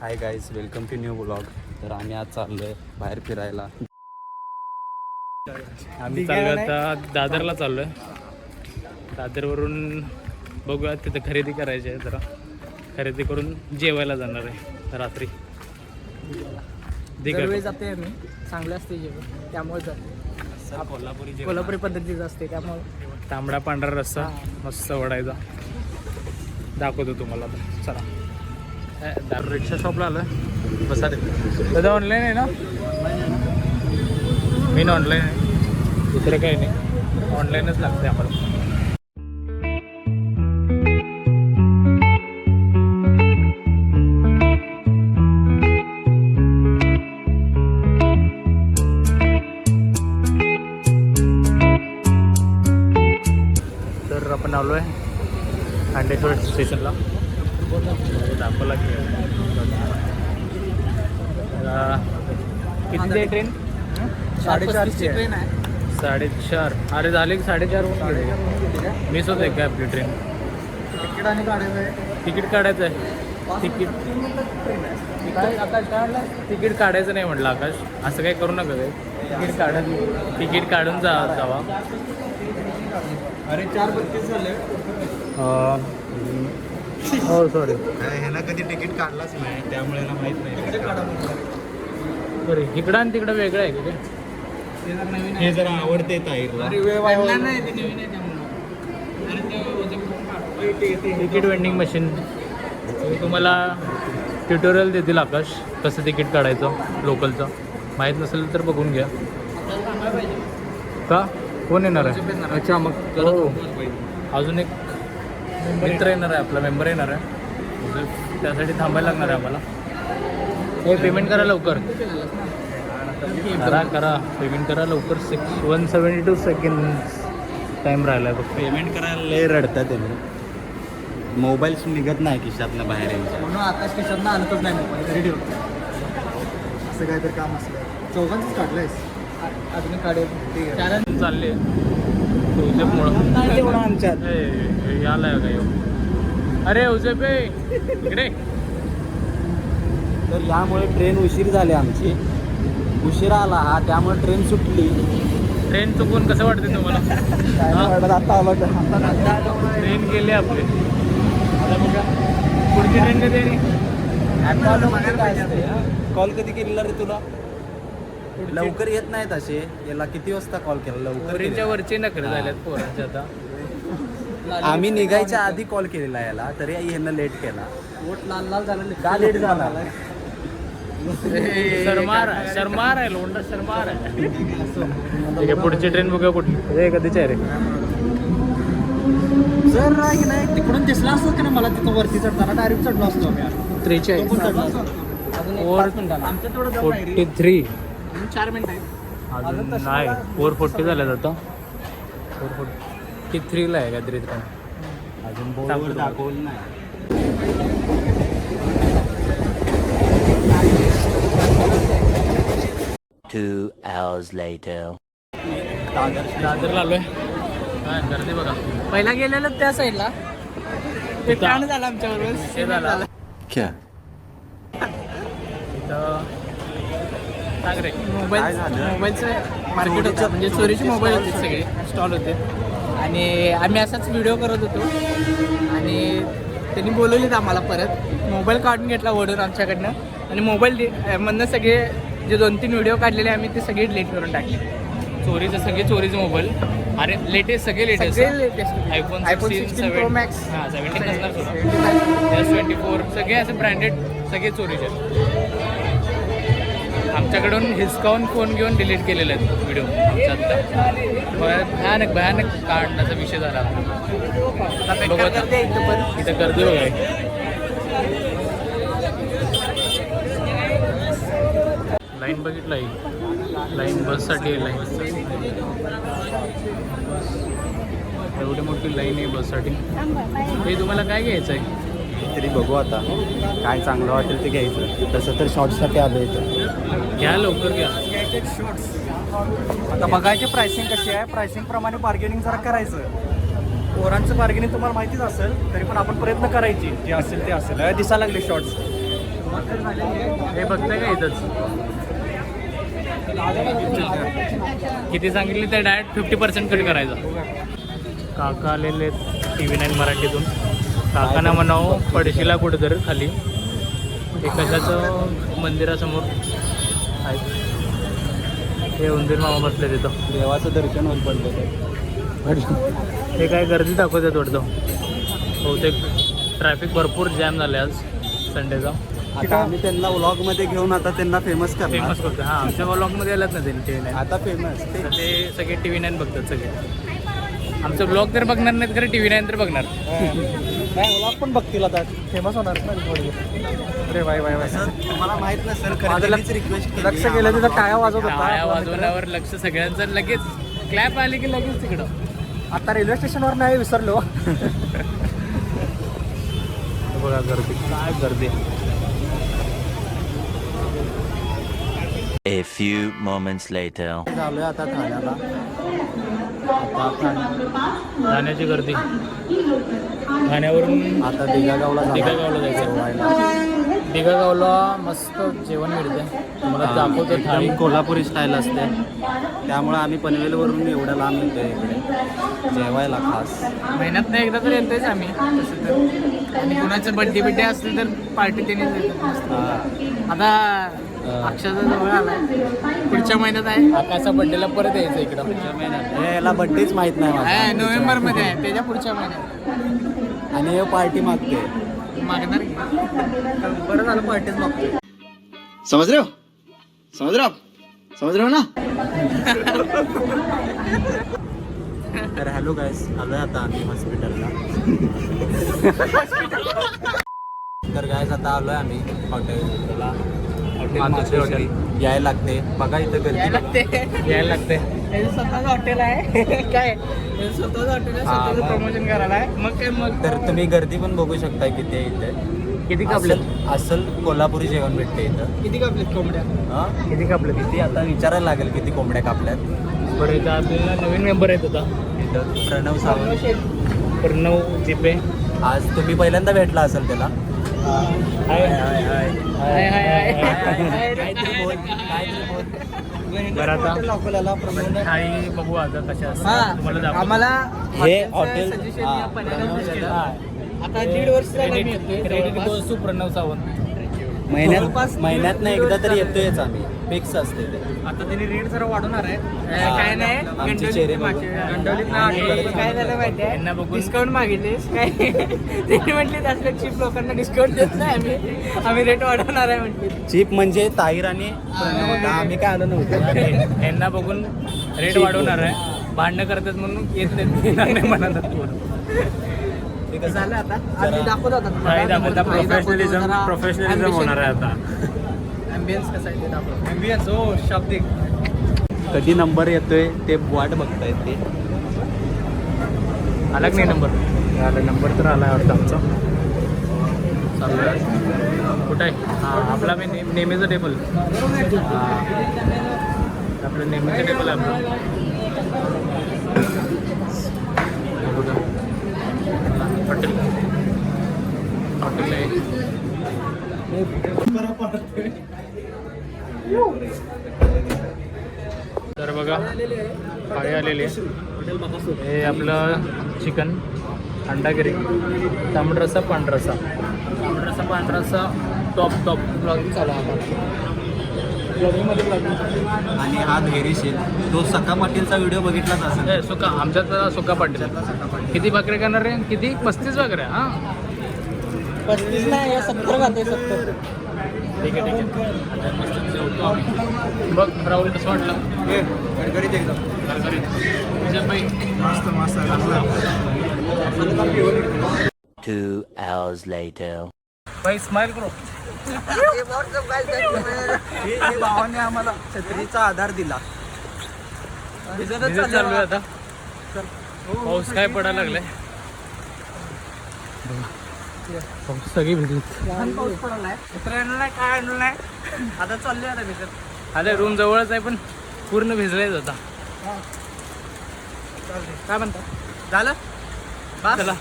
High guys, welcome to new blog. तर आम्ही आज चाललोय बाहेर फिरायला. आम्ही चाललोय आता दादरला चाललोय. दादरवरून बघूया तिथे खरेदी करायची आहे. जरा खरेदी करून जेवायला जाणार आहे रात्री. दरवेळी जाते आम्ही, चांगलं असते जेवण त्यामुळे जाते. कोल्हापुरी पद्धतीचं असते त्यामुळे. तांबडा पांढरा रस्सा मस्त वडायचा दाखवतो तुम्हाला. चला रिक्षा शॉपला आलोय. बसा दादा. ऑनलाईन आहे ना? मेन ऑनलाईन आहे, दुसरं काही नाही. ऑनलाईनच लागते आम्हाला. तर आपण आलो आहे खांडेश्वर स्टेशनला. दाखवला की किती आहे ट्रेन? 4:30ची ट्रेन आहे. 4:30. अरे झाले की 4:30 मिस होते काय आपली ट्रेन? तिकीट आणि काढायचं आहे. तिकीट काढायचं आहे. तिकीट काढायचं नाही म्हटलं आकाश. असं काही करू नका. तिकीट काढून जावा. अरे 4:32 झाले. हो सॉरी. ह्याला कधी तिकीट काढलाच नाही त्यामुळे ना माहित नाही. सॉरी. इकडं आणि तिकडं वेगळं आहे की हे जरा आवडते ताईला. Ticket vending machine. तुम्हाला ट्युटोरियल देतील आकाश कसं तिकीट काढायचं लोकलचं. माहीत नसेल तर बघून घ्या. का कोण येणार आहे? अच्छा मग हो. अजून एक मित्र येणार आहे, आपला मेंबर येणार आहे. त्यासाठी थांबायला लागणार आहे आम्हाला. हे पेमेंट करा लवकर. करा पेमेंट करा लवकर. 172 सेकंड टाईम राहिला आहे फक्त. पेमेंट करायला लय रडतात त्यांनी. मोबाईल निघत नाही खिशातनं बाहेर यांच्या. म्हणून आता स्टेशनला आणतच नाही मोबाईल, घरी ठेवतो. असं काहीतरी काम असलं. 4घांच काढलंयस अजून काढेल. कारण चालले उजेपमुळं याला का येऊ. अरे उजेप इकडे. तर यामुळे ट्रेन उशीर झाली आमची. उशिरा आला हा, त्यामुळे ट्रेन सुटली. ट्रेन चुकून कसं वाटते तुम्हाला? आता ट्रेन गेली आपली. आता बघा पुढची ट्रेन कधी कॉल कधी केलेला रे तुला? लवकर येत नाहीत असे. याला किती वाजता कॉल केला? लवकर ट्रेनच्या वरचे नखरे झाल्यात पोरांच्या आता. आम्ही निघायच्या आधी कॉल केलेला याला, तरी ह्यांना लेट केला. पोट लाल लाल झालं. का लेट झाला? शर्मार आहे लोंडा. शर्मार आहे. ठीक आहे पुढची ट्रेन बघूया कुठली. हे कधीच आहे रे? जर नाही तिकडून दिसला असतो की नाही मला तिथं वरती चढताना डायरेक्ट चढलो असतो आम्ही. 43 43 4 मिनिट आहे. अजून नाही. 440 झाल्यात आता. 443 ला आहे काहीतरी ट्रेन. अजून बोर्डवर दाखवलं नाही. Two hours later. दादरला आलोय. हा गर्दी बघा. पहिला गेलेलो त्या साईडला. ते कांड झालं आमच्याबरोबर. हे झालं क्या? इथं सांग रे. मोबाईलचं मार्केट होतं. म्हणजे चोरीचे मोबाईल होते सगळे स्टॉल होते. आणि आम्ही असाच व्हिडिओ करत होतो आणि त्यांनी बोलवलीत आम्हाला परत. मोबाईल काढून घेतला ओढून आमच्याकडनं आणि मोबाईल मधनं सगळे जे 2-3 व्हिडिओ काढलेले आम्ही ते सगळे डिलीट करून टाकले. चोरीचे मोबाईल. अरे लेटेस्ट सगळे लेटेस्ट. IPhone 16 Pro Max. 17 नसणार. S24 सगळे असे ब्रँडेड सगळे चोरीचे. आमच्याकडून हिसकावून फोन घेऊन डिलीट केलेले आहेत व्हिडिओ. भयानक काढण्याचा विषय झाला. इथं गर्दी बघा. लाईन बघितलं आहे. लाईन बससाठी आहे. लाईन एवढी मोठी लाईन आहे बससाठी. हे तुम्हाला काय घ्यायचं आहे? तरी बघू आता काय चांगलं वाटेल ते घ्यायचं. तसं तर शॉर्ट्ससाठी आलं इथं. घ्या लवकर घ्या. आता बघायची प्राइसिंग कशी आहे. प्राइसिंग प्रमाणे बार्गेनिंग जरा करायचं. पोरांचं बार्गेनिंग तुम्हाला माहितीच असेल, तरी पण आपण प्रयत्न करायची. जे असेल ते असेल. दिसायला लागले शॉर्ट्स हे बघताय का इथंच किती सांगितली ते डायरेक्ट 50% कट करायचं. काका आलेले TV9 मराठीतून. काकांना म्हणावं पडशीला कुठेतरी खाली हे कशाचं मंदिरासमोर आहे. हे उंदीर मामा बसले तिथं. देवाचं दर्शन होत पडलं. हे काय गर्दी दाखवतात वाटतं. बहुतेक ट्रॅफिक भरपूर जॅम झाले आज संडेचा. आता आम्ही त्यांना व्लॉगमध्ये घेऊन आता त्यांना फेमस करणार. फेमस करतो. हां आमच्या ब्लॉगमध्ये आलात ना त्यांनी TV9. आता फेमस तर ते सगळे TV9 बघतात सगळे. आमचं ब्लॉग तर बघणार नाहीत खरं TV9 तर बघणार. नाही व्लॉग पण बघतील आता फेमस होणार ना थोडी. अरे बाय बाय बाय. तुम्हाला माहित नसेल माझं रिक्वेस्ट लक्ष गेलं तिथं टाळ्या वाजवत होता. टाळ्या वाजवण्यावर लक्ष सगळ्यांचं लगेच क्लॅप आली की लगेच तिकडं. आता रेल्वे स्टेशनवर नाही विसरलो. बघा गर्दी काय गर्दी. A few moments later. झालोय आता ठाण्याला. ठाण्याची गर्दी. ठाण्यावरून आता दिघागावला दिघागावला जायचं. दिघागावला मस्त जेवण मिळते. तुम्हाला दाखवतो थाळी. कोल्हापुरी स्टाईल असते त्यामुळे आम्ही पनवेलवरून एवढ्या लांब येतोय इकडे जेवायला खास. महिन्यात नाही एकदा तर येतोयच आम्ही तसं तर. आणि कुणाचं बड्डे असलं तर पार्टी त्यांनीच देतात. आता अक्षाचा जवळ आला पुढच्या महिन्यात आहे. आकाशा बड्डेला परत यायचं इकडं. याला बड्डेच माहित नाही माझा. नोव्हेंबरमध्ये आहे त्याच्या पुढच्या महिन्यात. आणि हे पार्टी मागते. मागणार की बरं झालं पार्टीच मागते. समझ रहे हो ना. तर हॅलो गाईस आलोय आता आम्ही हॉस्पिटलला. तर गाईस आता आलोय आम्ही हॉटेलला. हॉटेल यायला लागते. बघा इथं गर्दी यायला लागते. स्वतःच हॉटेल आहे. काय स्वतःच हॉटेल आहे. स्वतःच प्रमोशन करायला आहे. मग काय मग तर तुम्ही गर्दी पण बघू शकता किती आहे इथे. किती कापलेत? असल कोल्हापुरी जेवण भेटते इथं. किती कापलेत कोंबड्या? हा किती कापलेत? किती आता विचारायला लागेल किती कोंबड्या कापल्यात. बरं इथं आपल्याला नवीन मेंबर आहेत आता. इथं प्रणव सावंत. प्रणव जिपे. आज तुम्ही पहिल्यांदा भेटला असेल त्याला. हाय हाय हाय हाय, हाय, हाय. काहीतरी बोल काहीतरी बोल. बरं आता आपल्याला प्रणव थाळी बघू आता कशा हा, असतात तुम्हाला दाखवतो. आम्हाला हे हॉटेल सजेशन हा, या पण्याला दिलेलं. हा. आता 1.5 वर्ष झालं मी येतोय क्रेडिट जवळपास. Goes to Pranav Sawant. महिन्यातनं एकदा तरी येतोयच आम्ही. फिक्स असते ते. आता त्यांनी रेट जरा वाढवणार आहे. हा, काय नाही आमचे चेहरे बघून. गंडवलीत काय झालं माहिती यांना आहे बघून- डिस्काउंट मागितलेस काय. त्यांनी म्हटले असल्या चीप लोकांना डिस्काउंट देत नाही आम्ही रेट वाढवणार आहे म्हटले. चीप म्हणजे ताहीर आणि प्रणव होता. आम्ही काय आलो नव्हतो. यांना बघून रेट वाढवणार आहे. भांडणं करतात म्हणून येत नाही म्हणाला. झालं आता आम्ही दाखवतो आता थाळी दाखवता. प्रोफेशनलिझम होणार आहे आता. ॲम्बियन्स कसं आहे ते दाखवतो. ॲम्बियन्स हो शाब्दिक. कधी नंबर येतोय ते वाट बघतायत ते. आला की नाही नंबर? आला नंबर तर आला वाटतं आमचा. चालू आहे. कुठं आहे? हां आपला मी नेहमीचं टेबल. आपलं नेहमीचं टेबल आहे आपलं. हॉटेल आहे. तर बघा थाळी आलेली आहे. हे आपलं चिकन, अंडागिरी, तांबडा रस्सा, पांढरा रस्सा. तांबडा रस्सा, पांढरा रस्सा टॉप ब्लॉगिंग चालू आहे. ब्लॉगिंगमध्ये ब्लॉगिंग. आणि हा धैर्यशील तो सका पाटीलचा व्हिडिओ बघितलाच असेल. सुका आमच्यात सुका पाटील. किती भाकऱ्या करणार रे? किती? 35 भाकऱ्या. हां 35 नाही 70 खाते 70. ठीक आहे ठीक आहे. आता मस्त जेवतो आम्ही. बघ राहुल कसं वाटलं? गडगडीत एकदम. मस्त मस्त. 2 hours later. भाई स्माइल करो. हे भावाने आम्हाला छत्रीचा आधार दिला. भिजत चालू आहे आता. पाऊस काय पडायला लागलाय. पाऊस सगळी भिजली. पाऊस पडलाय. उतरायला नाही काय आणलं नाही. आता चाललोय आता भिजत. अरे रूम जवळच आहे पण पूर्ण भिजलायच आता. काय म्हणता झालं? चला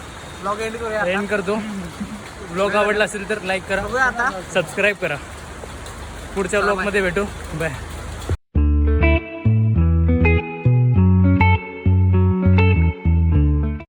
ब्लॉग एंड करूया. एंड करतो. ब्लॉग आवडला असेल तर लाईक करा, बघूया आता. सबस्क्राईब करा. पुढच्या ब्लॉगमध्ये भेटू. बाय.